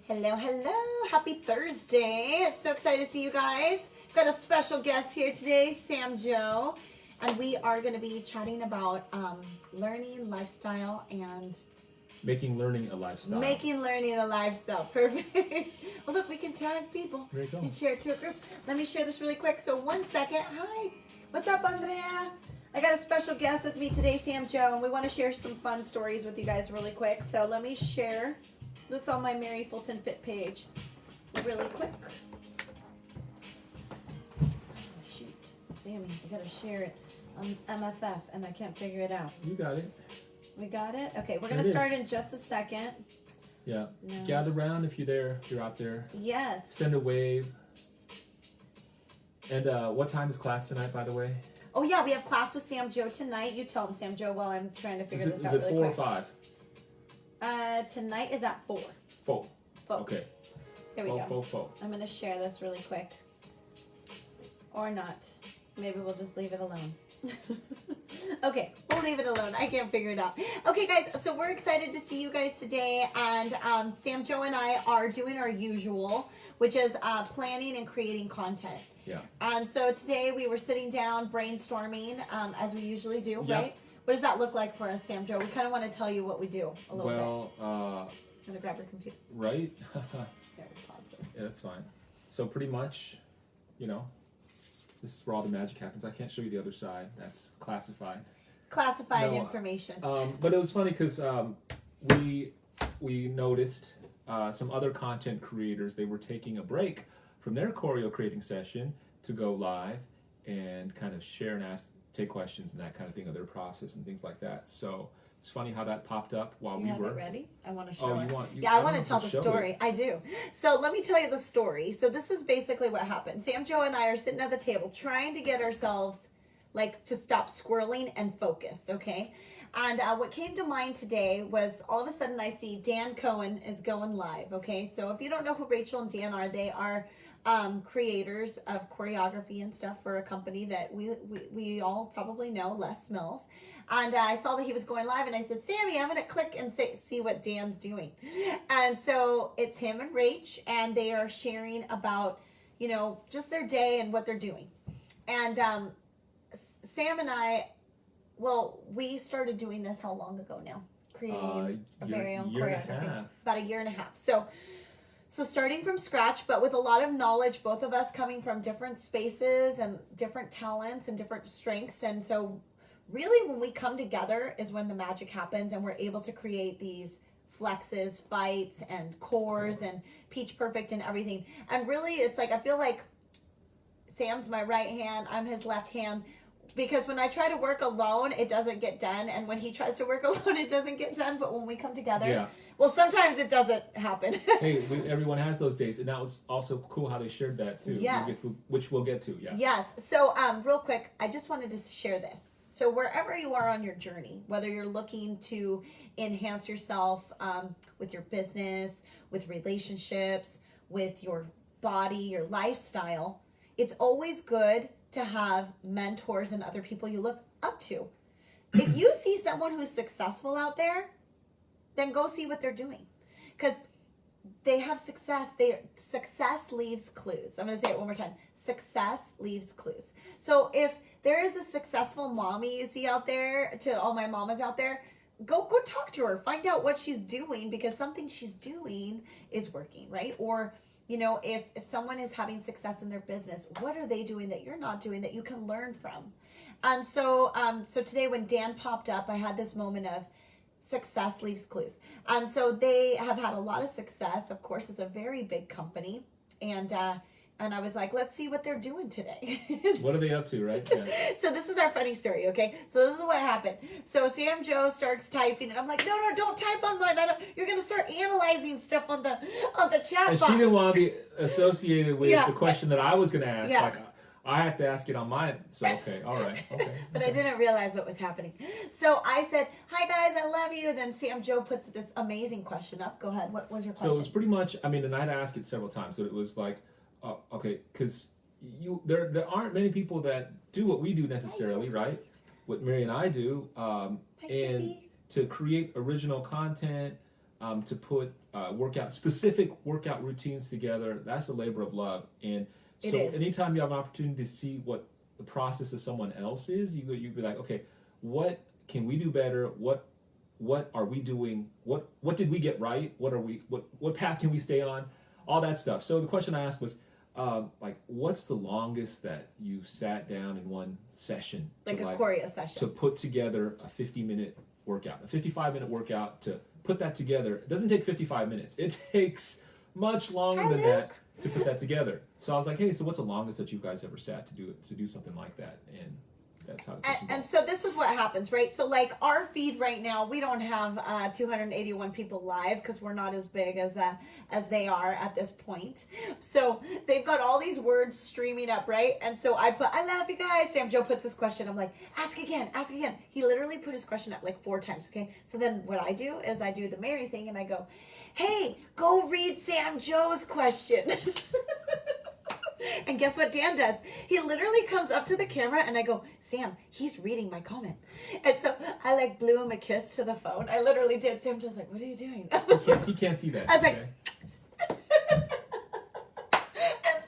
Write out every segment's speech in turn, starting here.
Hello, hello. Happy Thursday. So excited to see you guys. Got a special guest here today, Sam Joe. And we are going to be chatting about learning, lifestyle, and... Making learning a lifestyle. Making learning a lifestyle. Perfect. Well, look, we can tag people. There you go. And share it to a group. Let me share this really quick. So 1 second. Hi. What's up, Andrea? I got a special guest with me today, Sam Joe, and we want to share some fun stories with you guys really quick. So let me share this on my Mary Fulton Fit page really quick. Oh, shoot. Sammy, I got to share it on MFF, and I can't figure it out. You got it. We got it? Okay, we're going to start in just a second. Yeah. No. Gather around if you're out there. Yes. Send a wave. And what time is class tonight, by the way? Oh, yeah, we have class with Sam Joe tonight. You tell him, Sam Joe, while I'm trying to figure this out really quick. Is it 4 or 5? Tonight is at 4. 4. Four. Okay. Here we go. 4. I'm going to share this really quick. Or not. Maybe we'll just leave it alone. Okay, we'll leave it alone. I can't figure it out. Okay, guys, so we're excited to see you guys today. And Sam Joe and I are doing our usual, which is planning and creating content. Yeah. And so today we were sitting down brainstorming, as we usually do, Yeah. right? What does that look like for us, Sam Joe? We kind of want to tell you what we do a little bit. Well, I'm going to grab your computer. right? Here, we'll pause this. Yeah, that's fine. So pretty much, this is where all the magic happens. I can't show you the other side. That's classified. Classified No, information. But it was funny because we noticed some other content creators, they were taking a break from their choreo creating session to go live and kind of share and take questions and that kind of thing of their process and things like that. So it's funny how that popped up while do we you have were. it ready? I want to show it. I I want to tell the story. It. I do. So let me tell you the story. So this is basically what happened. Sam Joe and I are sitting at the table trying to get ourselves to stop squirreling and focus, okay? And what came to mind today was all of a sudden I see Dan Cohen is going live, okay? So if you don't know who Rachel and Dan are, they are creators of choreography and stuff for a company that we all probably know, Les Mills. And I saw that he was going live, and I said, Sammy, I'm going to click and see what Dan's doing. And so it's him and Rach, and they are sharing about, just their day and what they're doing. And Sam and I, we started doing this how long ago now? Creating a very own choreography. About a year and a half. So starting from scratch, but with a lot of knowledge, both of us coming from different spaces and different talents and different strengths. And so really when we come together is when the magic happens, and we're able to create these flexes, fights, and cores and Peach Perfect and everything. And really it's like, I feel like Sam's my right hand, I'm his left hand. Because when I try to work alone, it doesn't get done. And when he tries to work alone, it doesn't get done. But when we come together, well, sometimes it doesn't happen. Hey, everyone has those days. And that was also cool how they shared that, too. Yes. Which we'll get to, yeah. Yes. So real quick, I just wanted to share this. So wherever you are on your journey, whether you're looking to enhance yourself with your business, with relationships, with your body, your lifestyle, it's always good to have mentors and other people you look up to. If you see someone who's successful out there, then go see what they're doing. Because they have success. Success leaves clues. I'm going to say it one more time. Success leaves clues. So if there is a successful mommy you see out there, to all my mamas out there, go talk to her. Find out what she's doing, because something she's doing is working, right? Or if someone is having success in their business, what are they doing that you're not doing that you can learn from? And so today when Dan popped up, I had this moment of success leaves clues. And so they have had a lot of success. Of course, it's a very big company. And I was like, let's see what they're doing today. What are they up to, right? Yeah. So this is our funny story, okay? So this is what happened. So Sam Joe starts typing, and I'm like, no, don't type on mine. You're going to start analyzing stuff on the chat and box. she didn't want to be associated with the question that I was going to ask. Yes. Like, I have to ask it on mine. So, okay, all right. Okay. But I didn't realize what was happening. So I said, hi, guys, I love you. Then Sam Joe puts this amazing question up. Go ahead. What was your question? So it was pretty much, and I had to ask it several times. So it was like, okay, because there aren't many people that do what we do necessarily, right? What Mary and I do, and to create original content, to put specific workout routines together. That's a labor of love. And It so is. anytime you have an opportunity to see what the process of someone else is, you be like, okay, what can we do better? What are we doing? What did we get right? What path can we stay on? All that stuff. So the question I asked was, like, what's the longest that you've sat down in one session Like to a choreo session. to put together a 50-minute workout, a 55-minute workout, to put that together? It doesn't take 55 minutes. It takes much longer Hi, than Luke. that to put that together. So I was like, hey, so what's the longest that you guys ever sat to do something like that? And that's how the question And goes. so this is what happens, right? So like our feed right now, we don't have 281 people live because we're not as big as they are at this point. So they've got all these words streaming up, right? And so I put, I love you guys. Sam Joe puts his question. I'm like, ask again, ask again. He literally put his question up like 4 times. Okay. So then what I do is I do the Mary thing and I go, hey, go read Sam Joe's question. And guess what Dan does? He literally comes up to the camera and I go, Sam, he's reading my comment. And so I like blew him a kiss to the phone. I literally did. Sam just like, what are you doing? I was He can't see that. I was like, okay? and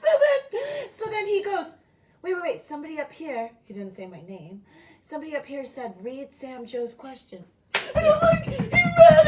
so then he goes, wait, somebody up here, he didn't say my name. Somebody up here said, read Sam Joe's question. And I'm like, he read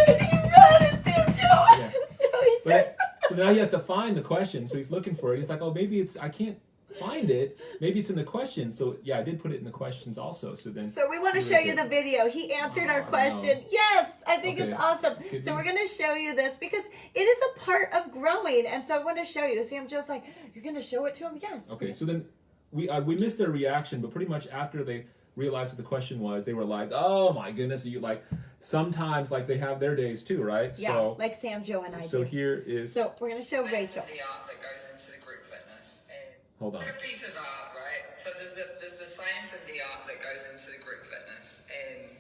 it, Sam Joe. Yeah. So he starts. So now he has to find the question. So he's looking for it. He's like, oh, maybe I can't find it. Maybe it's in the question. So yeah, I did put it in the questions also. So then. So we want to show you the video. He answered our question. Yes, I think it's Okay. awesome. Could So you- we're going to show you this because it is a part of growing. And so I want to show you. See, I'm just like, you're going to show it to him? Yes. Okay, so then we missed their reaction, but pretty much after they realized what the question was, they were like, oh my goodness, you like sometimes like they have their days too, right? Yeah, So like Sam, Joe, and I so do. here is So we're going to show There's Rachel. the art that goes into the group fitness. And hold on. a piece of art, right? So there's the science and the art that goes into the group fitness. And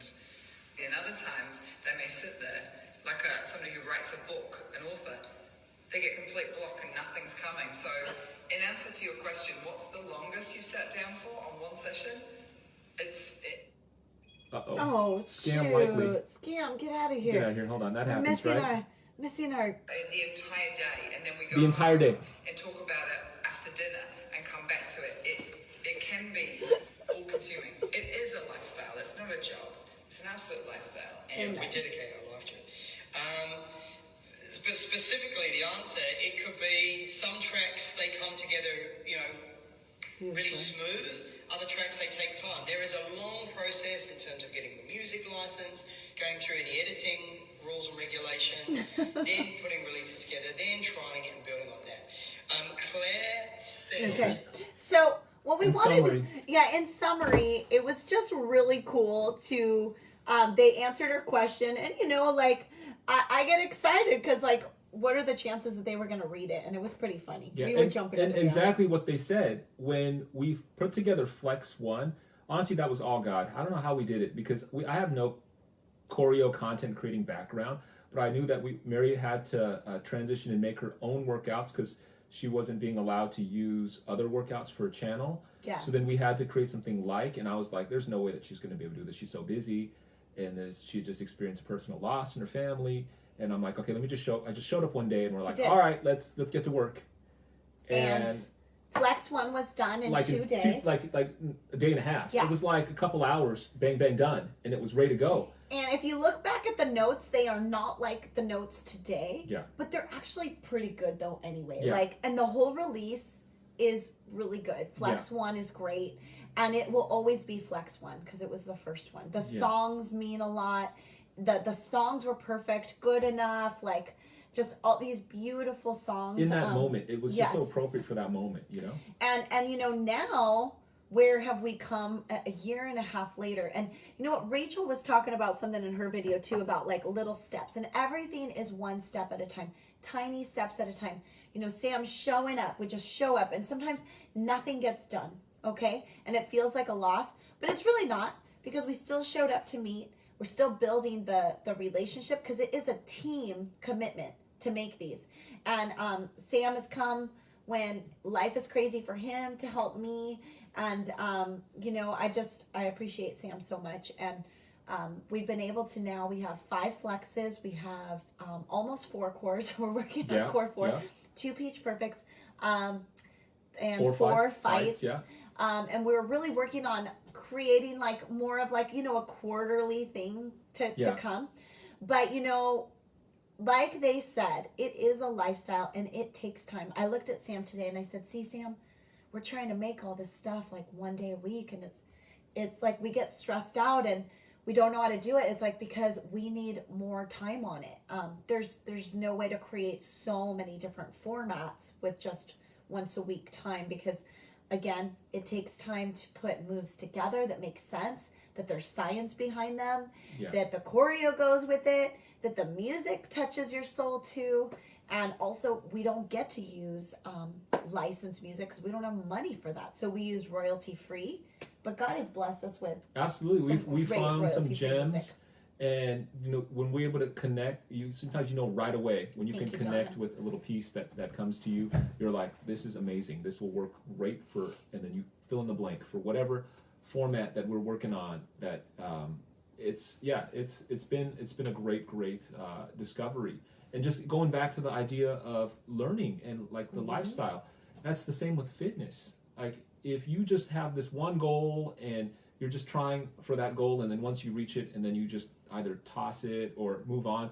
in other times, they may sit there like somebody who writes a book, an author. They get complete block and nothing's coming. So in answer to your question, what's the longest you sat down for on one session? Uh-oh. Oh, Scam shoot. likely. Scam, get out of here. Get out of here. Hold on. That We're happens, missing right? missing our. the entire day, and then we go The entire day. home and talk about it after dinner and come back to it. It can be all-consuming. It is a lifestyle. It's not a job. It's an absolute lifestyle, and We dedicate our life to it. But specifically, the answer, it could be some tracks, they come together, really smooth. Other tracks, they take time. There is a long process in terms of getting the music license, going through any editing rules and regulations, then putting releases together, then trialing it and building on that. Claire said... Okay. So what we In wanted, summary. in summary, it was just really cool to. They answered her question, and I get excited because what are the chances that they were going to read it? And it was pretty funny. Yeah, We were and, jumping and up and down. exactly what they said when we put together Flex 1. Honestly, that was all God. I don't know how we did it because I have no choreo content creating background, but I knew that Mary had to transition and make her own workouts because she wasn't being allowed to use other workouts for her channel. Yes. So then we had to create something and I was like, there's no way that she's going to be able to do this. She's so busy, and she just experienced a personal loss in her family. And I'm like, okay, let me just show. I just showed up one day, and we're like, did. all right, let's get to work. And Flex 1 was done in 2 days. like a day and a half. Yeah. It was like a couple hours, bang bang done, and it was ready to go. And if you look back at the notes, they are not like the notes today. Yeah. But they're actually pretty good though anyway. Yeah. And the whole release is really good. Flex 1 is great. And it will always be Flex 1 because it was the first one. The songs mean a lot. The songs were perfect, good enough, just all these beautiful songs. In that moment, it was just so yes. appropriate for that moment, And now where have we come a year and a half later? And you know what? Rachel was talking about something in her video too about little steps, and everything is one step at a time, tiny steps at a time. Sam showing up, we just show up, and sometimes nothing gets done, okay? And it feels like a loss, but it's really not because we still showed up to meet. We're still building the relationship because it is a team commitment to make these. And Sam has come when life is crazy for him to help me. And, I appreciate Sam so much. And we've been able to now, we have 5 flexes, we have almost 4 cores. We're working on core 4, 2 Peach Perfects, and 4 fights. And we're really working on creating like more of like, you know, a quarterly thing to come. But, you know, like they said, it is a lifestyle and it takes time. I looked at Sam today and I said, see, Sam, we're trying to make all this stuff like one day a week. And it's like we get stressed out and we don't know how to do it. It's like because we need more time on it. There's no way to create so many different formats with just once a week time, because again, it takes time to put moves together that make sense, that there's science behind them, that the choreo goes with it, that the music touches your soul too. And also, we don't get to use licensed music because we don't have money for that. So we use royalty free. But God has blessed us with we found some gems music. And you know, when we're able to connect, sometimes you know right away when you can connect with a little piece that comes to you, you're like, this is amazing, this will work great for, and then you fill in the blank for whatever format that we're working on. That it's been a great discovery. And just going back to the idea of learning and like the lifestyle, that's the same with fitness. Like if you just have this one goal and you're just trying for that goal, and then once you reach it and then you just either toss it or move on,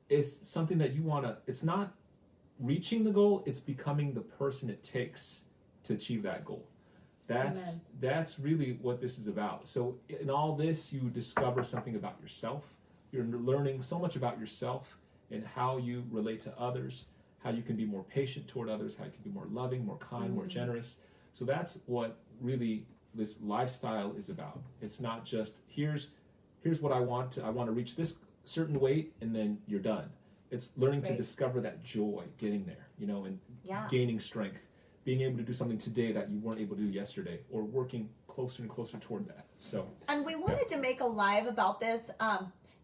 it's something that you want to, it's not reaching the goal, it's becoming the person it takes to achieve that goal. That's really what this is about. So in all this, you discover something about yourself. You're learning so much about yourself and how you relate to others, how you can be more patient toward others, how you can be more loving, more kind, more generous. So that's what really this lifestyle is about. It's not just here's what I want to reach this certain weight and then you're done. It's learning to discover that joy getting there, you know, and gaining strength, being able to do something today that you weren't able to do yesterday, or working closer and closer toward that. So, and we wanted to make a live about this,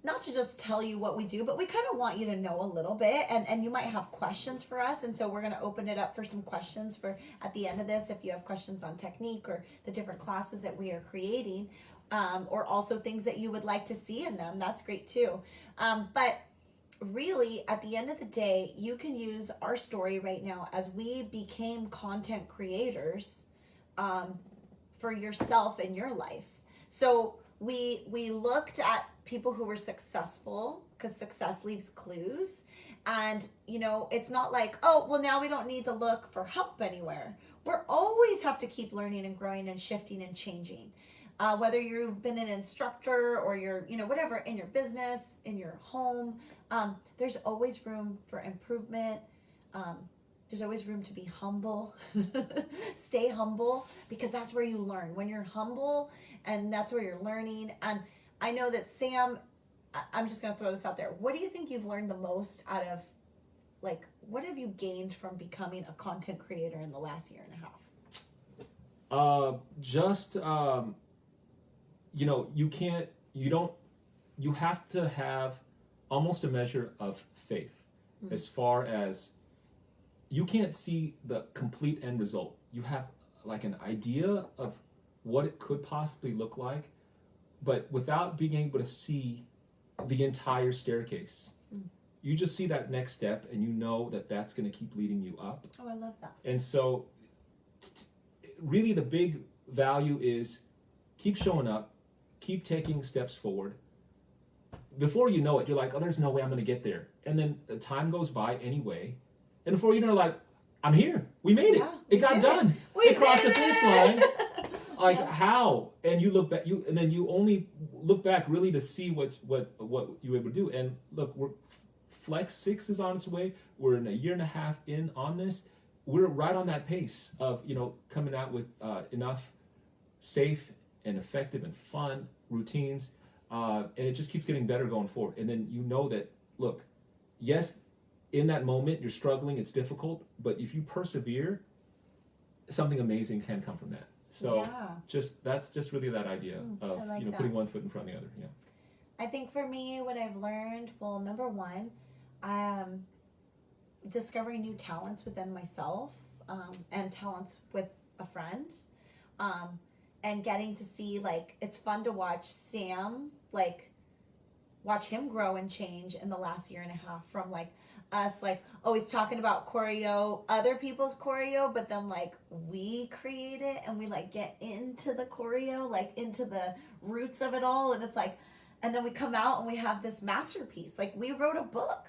not to just tell you what we do, but we kind of want you to know a little bit, and you might have questions for us, and so we're going to open it up for some questions for at the end of this. If you have questions on technique or the different classes that we are creating, or also things that you would like to see in them, that's great too. But really, at the end of the day, you can use our story right now as we became content creators for yourself in your life. So we looked at people who were successful, because success leaves clues. And, you know, it's not like, oh, well, now we don't need to look for help anywhere. We're always have to keep learning and growing and shifting and changing. Whether you've been an instructor or you're, you know, whatever, in your business, in your home, there's always room for improvement. There's always room to be humble. Stay humble, because that's where you learn. When you're humble, and that's where you're learning. And I know that Sam, I'm just going to throw this out there. What do you think you've learned the most out of, like, what have you gained from becoming a content creator in the last year and a half? You know, you have to have almost a measure of faith, as far as you can't see the complete end result. You have like an idea of what it could possibly look like, but without being able to see the entire staircase. You just see that next step and you know that that's going to keep leading you up. Oh, I love that. And so really the big value is keep showing up, keep taking steps forward. Before you know it, you're like, oh, there's no way I'm going to get there. And then the time goes by anyway. And before you know, like, I'm here. We made it. Yeah, it got done. It crossed the finish line. Like, how? And you look back, and then you only look back really to see what you were able to do. And look, Flex 6 is on its way. We're in a year and a half in on this. We're right on that pace of, you know, coming out with enough safe and effective and fun routines. And it just keeps getting better going forward. And then you know that, look, yes, in that moment you're struggling, it's difficult, but if you persevere, something amazing can come from that. So that's just really that idea of putting one foot in front of the other. Yeah. I think for me, what I've learned, well, number one, discovering new talents within myself, and talents with a friend, and getting to see, like, it's fun to watch Sam, like, watch him grow and change in the last year and a half from like us like always talking about choreo, other people's choreo, but then like we create it and we like get into the choreo, like into the roots of it all, and it's like, and then we come out and we have this masterpiece. Like we wrote a book,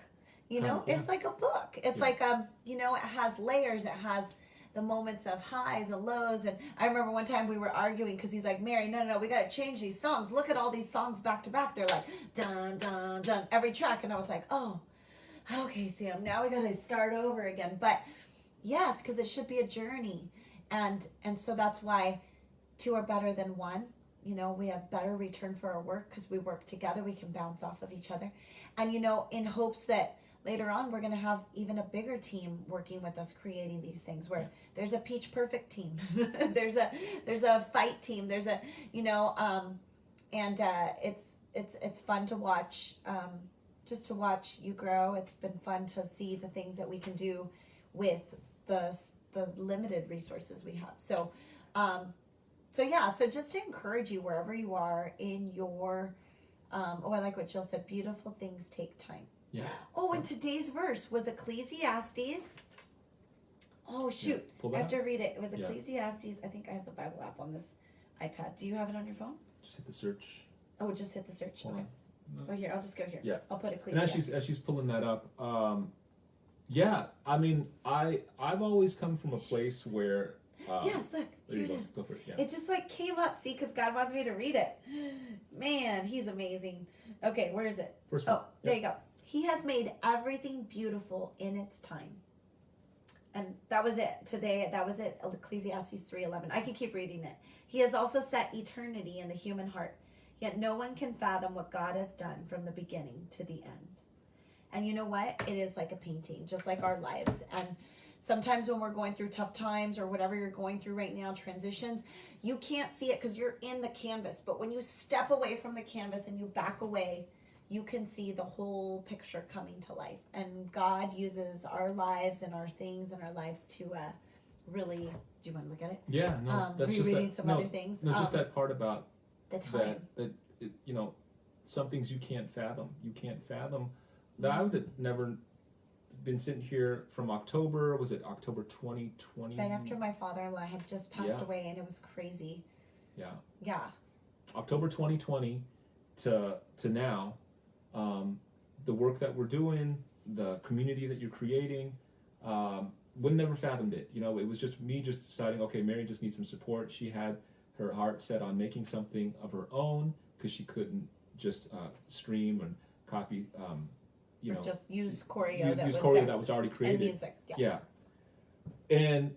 you know. Yeah. It's like a book. It's like you know, it has layers. It has the moments of highs and lows. And I remember one time we were arguing because he's like, Mary, no, we got to change these songs. Look at all these songs back to back. They're like dun dun dun every track, and I was like, oh, okay, Sam, now we got to start over again. But yes, because it should be a journey, and so that's why two are better than one. You know, we have better return for our work because we work together. We can bounce off of each other. And, you know, in hopes that later on we're going to have even a bigger team working with us creating these things where there's a Peach Perfect team. there's a fight team. There's a, you know, and it's fun to watch, just to watch you grow. It's been fun to see the things that we can do with the limited resources we have. So just to encourage you wherever you are in your, I like what Jill said, beautiful things take time. Yeah. Oh, and today's verse was Ecclesiastes. Oh, shoot. I have to read it. It was Ecclesiastes. I think I have the Bible app on this iPad. Do you have it on your phone? Just hit the search. Oh, just hit the search. Hold okay. on. No. Oh, here. I'll just go here. Yeah. I'll put Ecclesiastes. And as she's pulling that up, yeah, I mean, I've always come from a place where. Yes, look, here it is. Go for it. Yeah. It just like came up, see, because God wants me to read it. Man, he's amazing. Okay, where is it? First one. Oh, there you go. He has made everything beautiful in its time. And that was it. Today, that was it. Ecclesiastes 3:11. I could keep reading it. He has also set eternity in the human heart. Yet no one can fathom what God has done from the beginning to the end. And you know what? It is like a painting, just like our lives. And sometimes when we're going through tough times or whatever you're going through right now, transitions, you can't see it because you're in the canvas. But when you step away from the canvas and you back away, you can see the whole picture coming to life. And God uses our lives and our things in our lives to really, do you want to look at it? Yeah, no, that's just rereading that, some no, other things. No, just that part about the time. that you know, some things you can't fathom. You can't fathom. That I would have never been sitting here from October, was it October 2020? Right after my father-in-law had just passed away, and it was crazy. Yeah. Yeah. October 2020 to now, the work that we're doing, the community that you're creating, would never fathomed it. You know, it was just me just deciding, okay, Mary just needs some support. She had her heart set on making something of her own because she couldn't just stream and copy, you know, just use choreo that was already created. And music, yeah. And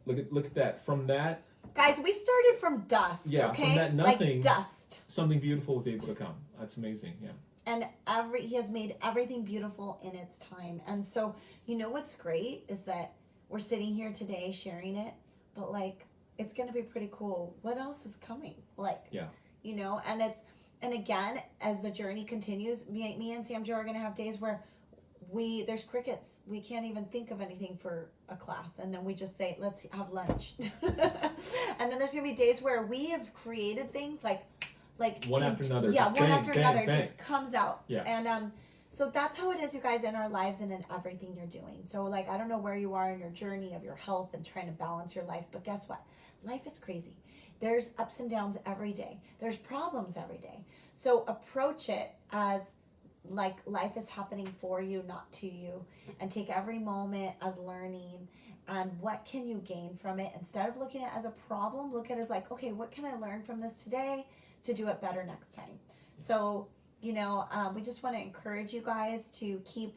look at that. From that, guys, we started from dust. Yeah, okay? from that nothing, like dust. Something beautiful was able to come. That's amazing. Yeah. And he has made everything beautiful in its time. And so, you know what's great is that we're sitting here today sharing it, but like it's going to be pretty cool. What else is coming? Like, you know, and again, as the journey continues, me and Sam Joe are going to have days where there's crickets. We can't even think of anything for a class. And then we just say, let's have lunch. And then there's going to be days where we have created things like one after another. Yeah, just one bang, after bang, another. bang. It just comes out. Yeah. And so that's how it is, you guys, in our lives and in everything you're doing. So like, I don't know where you are in your journey of your health and trying to balance your life, but guess what? Life is crazy. There's ups and downs every day. There's problems every day. So approach it as like life is happening for you, not to you, and take every moment as learning and what can you gain from it. Instead of looking at it as a problem, look at it as like, okay, what can I learn from this today to do it better next time? So, you know, we just want to encourage you guys to keep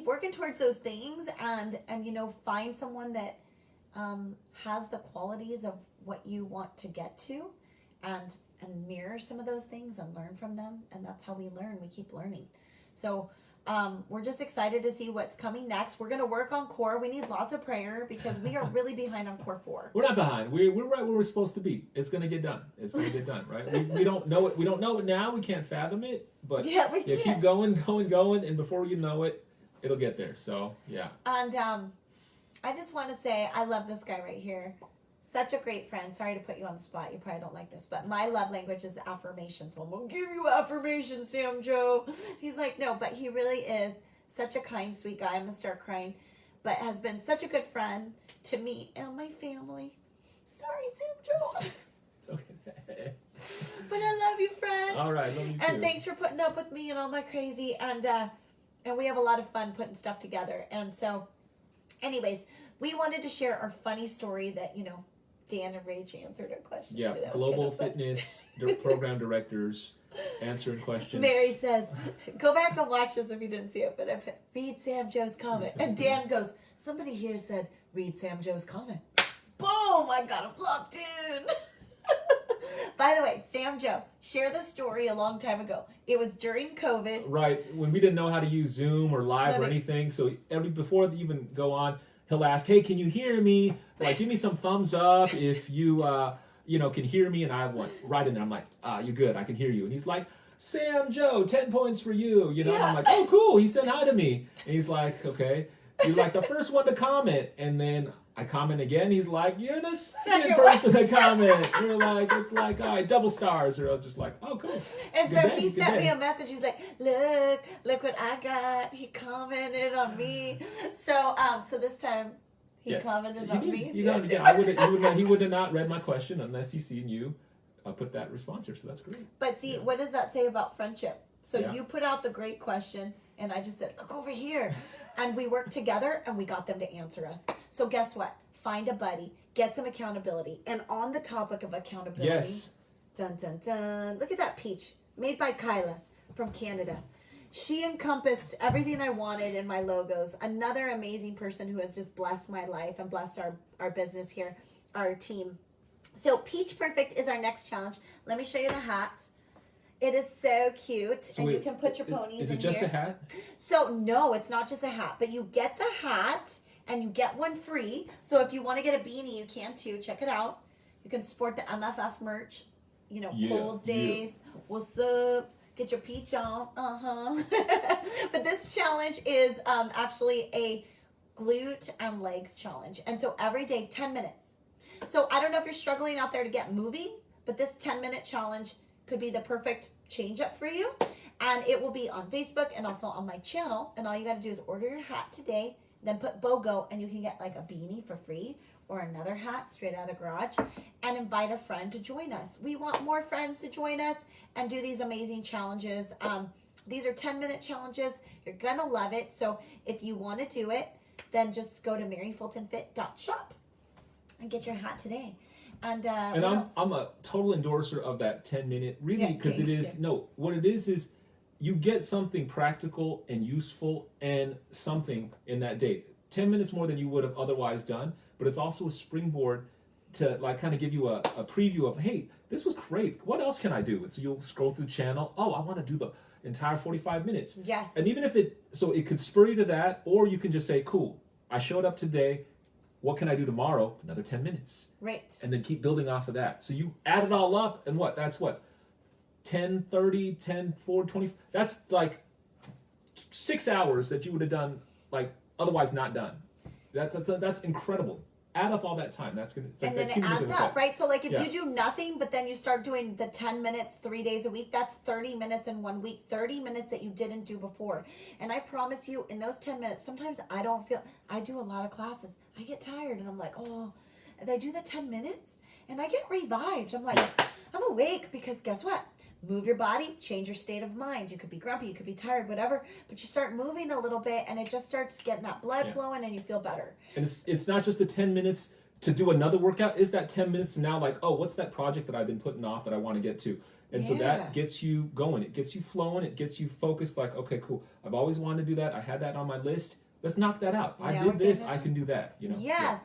working towards those things and you know, find someone that has the qualities of what you want to get to and mirror some of those things and learn from them. And that's how we learn. We keep learning. So we're just excited to see what's coming next. We're going to work on core. We need lots of prayer because we are really behind on core 4. We're not behind. We're right where we're supposed to be. It's going to get done. It's going to get done, right? We don't know it. We don't know it now. We can't fathom it. But we can. Keep going. And before you know it, it'll get there. So, yeah. And I just want to say I love this guy right here. Such a great friend. Sorry to put you on the spot. You probably don't like this, but my love language is affirmation. So I'm going to give you affirmation, Sam Joe. He's like, no, but he really is such a kind, sweet guy. I'm going to start crying. But has been such a good friend to me and my family. Sorry, Sam Joe. It's okay. But I love you, friend. All right, love you too. And thanks for putting up with me and all my crazy. And we have a lot of fun putting stuff together. And so, anyways, we wanted to share our funny story that, you know, Dan and Rach answered a question. Yeah, too. That was global kind of fitness program directors answering questions. Mary says, go back and watch this if you didn't see it, but I put, read Sam Joe's comment. And Dan goes, somebody here said, read Sam Joe's comment. Boom, I got him locked in. By the way, Sam Joe, share the story a long time ago. It was during COVID. Right, when we didn't know how to use Zoom or Live or anything, so before they even go on, he'll ask, hey, can you hear me? Like, give me some thumbs up if you, can hear me. And I went right in there. I'm like, you're good. I can hear you. And he's like, Sam Joe, 10 points for you. You know, and I'm like, oh, cool. He said hi to me. And he's like, okay. You're like the first one to comment. And then I comment again. He's like, you're the second person to comment. You're like, it's like, all right, double stars. Or I was just like, oh, cool. And so he sent me a message. He's like, look what I got. He commented on me. So this time he commented on me. He would have not read my question unless he's seen you put that response here. So that's great. But see, what does that say about friendship? So you put out the great question, and I just said, look over here. And we worked together, and we got them to answer us. So guess what? Find a buddy. Get some accountability. And on the topic of accountability, dun, dun, dun, look at that peach made by Kyla from Canada. She encompassed everything I wanted in my logos. Another amazing person who has just blessed my life and blessed our business here, our team. So Peach Perfect is our next challenge. Let me show you the hat. It is so cute. So and you can put your ponies in here. Is it just a hat? So no, it's not just a hat, but you get the hat and you get one free. So if you want to get a beanie, you can too. Check it out. You can sport the MFF merch. You know, cold days. What's up? Get your peach on. But this challenge is actually a glute and legs challenge. And so every day, 10 minutes. So I don't know if you're struggling out there to get moving, but this 10-minute challenge could be the perfect change up for you. And it will be on Facebook and also on my channel. And all you got to do is order your hat today, then put BOGO, and you can get like a beanie for free or another hat straight out of the garage, and invite a friend to join us. We want more friends to join us and do these amazing challenges. These are 10-minute challenges. You're going to love it. So if you want to do it, then just go to maryfultonfit.shop and get your hat today. And I'm a total endorser of that 10-minute, really, because what it is you get something practical and useful and something in that day. 10 minutes more than you would have otherwise done, but it's also a springboard to like kind of give you a preview of, hey, this was great. What else can I do? And so you'll scroll through the channel. Oh, I want to do the entire 45 minutes. Yes. And even if it could spur you to that, or you can just say, cool, I showed up today. What can I do tomorrow? Another 10 minutes. Right. And then keep building off of that. So you add it all up, and that's 10, 30, 10, 4, 20. That's like 6 hours that you would have done, like, otherwise not done. That's incredible. Add up all that time. That's gonna. And then it adds up, right? So like if you do nothing, but then you start doing the 10 minutes 3 days a week, that's 30 minutes in 1 week, 30 minutes that you didn't do before. And I promise you, in those 10 minutes, sometimes I do a lot of classes. I get tired and I'm like, oh, and I do the 10 minutes and I get revived. I'm like, I'm awake because guess what? Move your body, change your state of mind. You could be grumpy, you could be tired, whatever, but you start moving a little bit and it just starts getting that blood flowing and you feel better. And it's not just the 10 minutes to do another workout. It's that 10 minutes to now like, oh, what's that project that I've been putting off that I want to get to? And so that gets you going. It gets you flowing. It gets you focused like, okay, cool. I've always wanted to do that. I had that on my list. Let's knock that out. I did this. I can do that. You know. Yes. Yeah.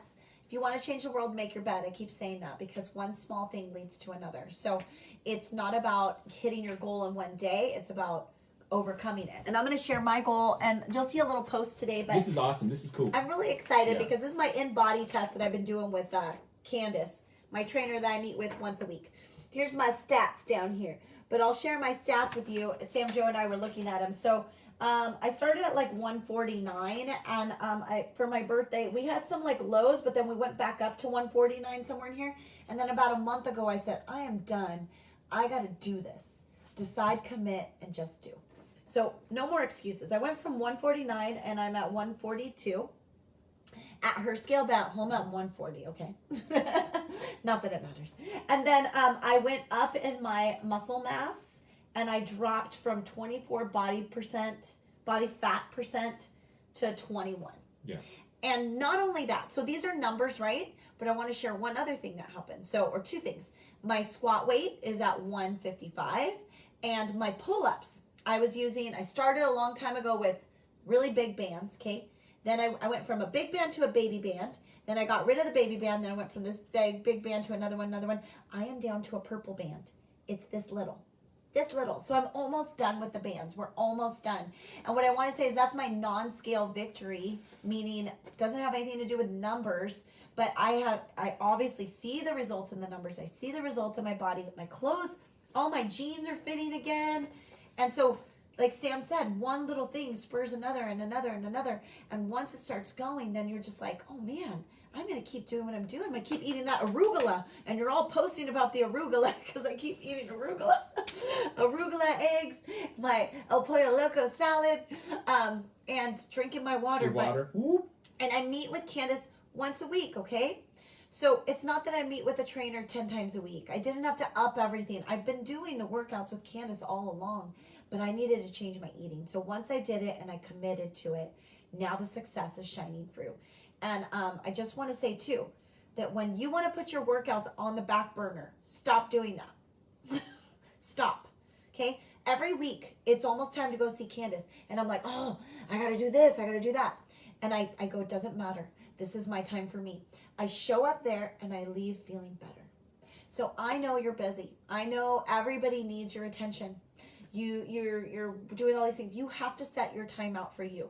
If you want to change the world, make your bed. I keep saying that because one small thing leads to another. So it's not about hitting your goal in one day. It's about overcoming it. And I'm going to share my goal, and you'll see a little post today. But this is awesome. This is cool. I'm really excited because this is my in-body test that I've been doing with Candace, my trainer that I meet with once a week. Here's my stats down here. But I'll share my stats with you. Sam Joe and I were looking at them. So I started at like 149, and for my birthday we had some like lows, but then we went back up to 149 somewhere in here. And then about a month ago, I said, I am done. I got to do this. Decide, commit, and just do. So no more excuses. I went from 149 and I'm at 142. At her scale back home at 140, okay? Not that it matters. And then I went up in my muscle mass, and I dropped from 24 body fat percent to 21. Yeah. And not only that, so these are numbers, right? But I want to share one other thing that happened. Or two things. My squat weight is at 155, and my pull-ups, I started a long time ago with really big bands, okay? Then I went from a big band to a baby band. Then I got rid of the baby band. Then I went from this big band to another one. I am down to a purple band. It's this little. So I'm almost done with the bands. We're almost done. And what I want to say is that's my non-scale victory, meaning it doesn't have anything to do with numbers, but I obviously see the results in the numbers. I see the results in my body. My clothes, all my jeans are fitting again. And so, like Sam said, one little thing spurs another and another and another. And once it starts going, then you're just like, oh man, I'm going to keep doing what I'm doing. I'm going to keep eating that arugula. And you're all posting about the arugula because I keep eating arugula. Arugula eggs, my El Pollo Loco salad, and drinking my water. Your water. And I meet with Candace once a week, okay? So it's not that I meet with a trainer 10 times a week. I didn't have to up everything. I've been doing the workouts with Candace all along, but I needed to change my eating. So once I did it and I committed to it, now the success is shining through. And I just want to say too, that when you want to put your workouts on the back burner, stop doing that. Stop. Okay? Every week, it's almost time to go see Candace. And I'm like, oh, I got to do this. I got to do that. And I go, it doesn't matter. This is my time for me. I show up there and I leave feeling better. So I know you're busy. I know everybody needs your attention. You're doing all these things. You have to set your time out for you.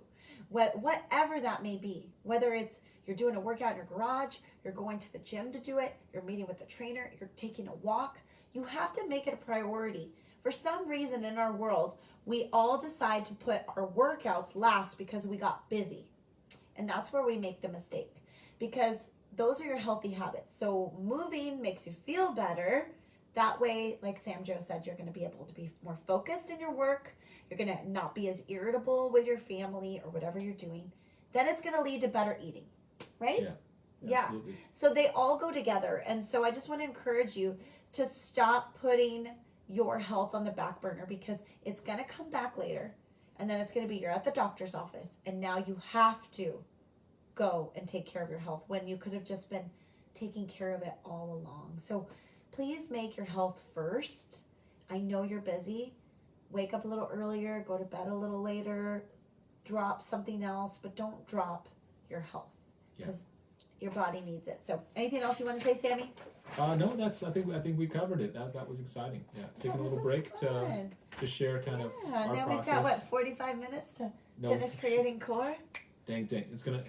Whatever that may be, whether it's you're doing a workout in your garage, you're going to the gym to do it, you're meeting with the trainer, you're taking a walk, you have to make it a priority. For some reason in our world, we all decide to put our workouts last because we got busy. And that's where we make the mistake, because those are your healthy habits. So moving makes you feel better. That way, like Sam Joe said, you're going to be able to be more focused in your work. You're going to not be as irritable with your family or whatever you're doing. Then it's going to lead to better eating, right? Yeah, absolutely. So they all go together. And so I just want to encourage you to stop putting your health on the back burner, because it's going to come back later. And then it's going to be you're at the doctor's office, and now you have to go and take care of your health when you could have just been taking care of it all along. So please make your health first. I know you're busy. Wake up a little earlier, go to bed a little later, drop something else, but don't drop your health, because your body needs it. So anything else you want to say, Sammy? No, I think we covered it. That was exciting. Yeah, taking a little break to share kind of our now process. we've got 45 minutes to finish creating core. Dang.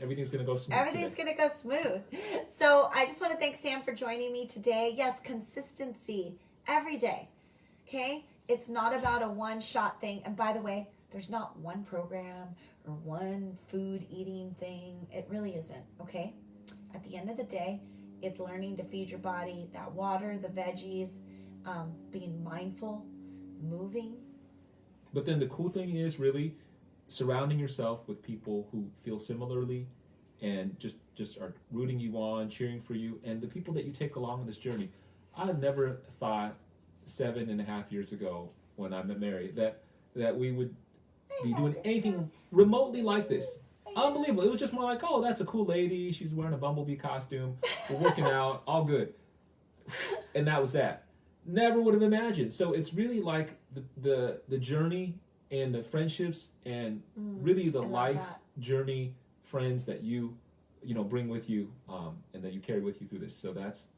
Everything's gonna go smooth. Everything's gonna go smooth. So I just want to thank Sam for joining me today. Yes, consistency every day. Okay? It's not about a one-shot thing. And by the way, there's not one program or one food eating thing. It really isn't, okay? At the end of the day, it's learning to feed your body that water, the veggies, being mindful, moving. But then the cool thing is really surrounding yourself with people who feel similarly and just are rooting you on, cheering for you, and the people that you take along on this journey. I never thought 7.5 years ago when I met Mary that we would be doing anything remotely like this. Unbelievable. It was just more like, oh, that's a cool lady. She's wearing a bumblebee costume. We're working out. All good. And that was that. Never would have imagined. So it's really like the journey and the friendships and really the life journey friends that you bring with you and that you carry with you through this. So that's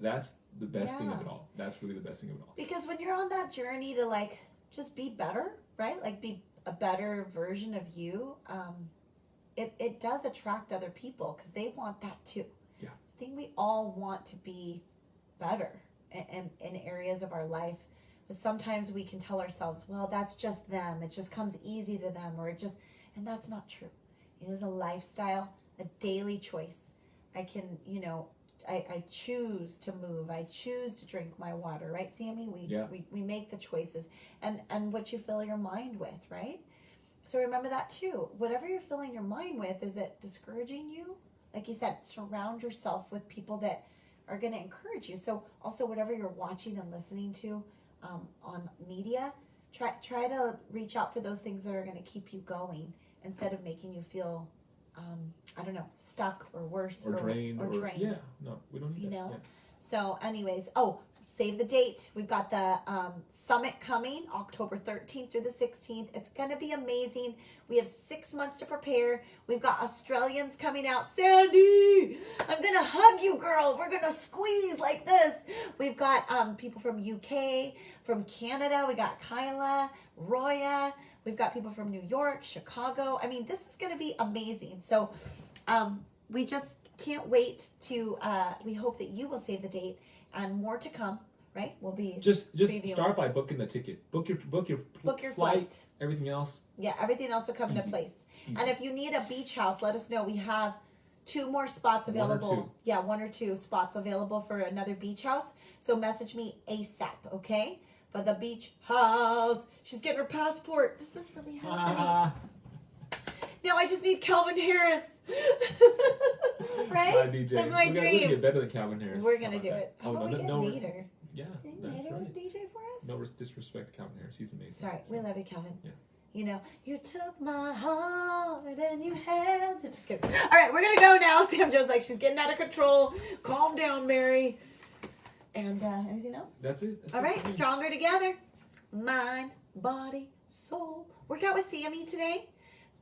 the best thing of it all. That's really the best thing of it all. Because when you're on that journey to like just be better, right? Like be a better version of you, it does attract other people because they want that too. Yeah. I think we all want to be better in areas of our life. But sometimes we can tell ourselves, well, that's just them. It just comes easy to them, or it just And that's not true. It is a lifestyle, a daily choice. I can, I choose to move. I choose to drink my water, right, Sammy? We make the choices. And what you fill your mind with, right? So remember that too. Whatever you're filling your mind with, is it discouraging you? Like you said, surround yourself with people that are going to encourage you. So also whatever you're watching and listening to on media, try to reach out for those things that are going to keep you going instead of making you feel, stuck or worse or drained. Yeah, no, we don't need that. Yeah. So anyways, save the date. We've got the summit coming October 13th through the 16th. It's going to be amazing. We have 6 months to prepare. We've got Australians coming out. Sandy, I'm going to hug you, girl. We're going to squeeze like this. We've got people from UK, from Canada. We got Kyla, Roya. We've got people from New York, Chicago. I mean, this is going to be amazing. So we just can't wait to, we hope that you will save the date and more to come, right? We'll be just previewing. Start by booking the ticket. Book your flight. Everything else. Yeah, everything else will come into place. Easy. And if you need a beach house, let us know. We have 2 more spots available. 1 or 2. Yeah, 1 or 2 spots available for another beach house. So message me ASAP, okay? For the beach house. She's getting her passport. This is really happening. Now I just need Calvin Harris. Right? My DJ. That's my dream. We're gonna get better than Calvin Harris. We're going to do it. How Oh, about we get Nader? Yeah, Think that's Nader right. would DJ for us? No disrespect to Calvin Harris. He's amazing. Sorry, we love you, Calvin. Yeah. You took my heart and you held it. Just kidding. All right, we're going to go now. Sam Jo's like, she's getting out of control. Calm down, Mary. And anything else? That's it. All right, stronger together. Mind, body, soul. Workout with Sammy today.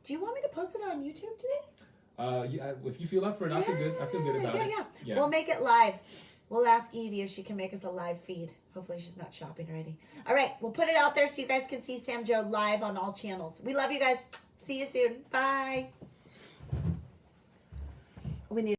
Do you want me to post it on YouTube today? Yeah, if you feel up for it, I feel good. I feel good about it. Yeah. We'll make it live. We'll ask Evie if she can make us a live feed. Hopefully she's not shopping already. All right, we'll put it out there so you guys can see Sam Jo live on all channels. We love you guys. See you soon. Bye. We need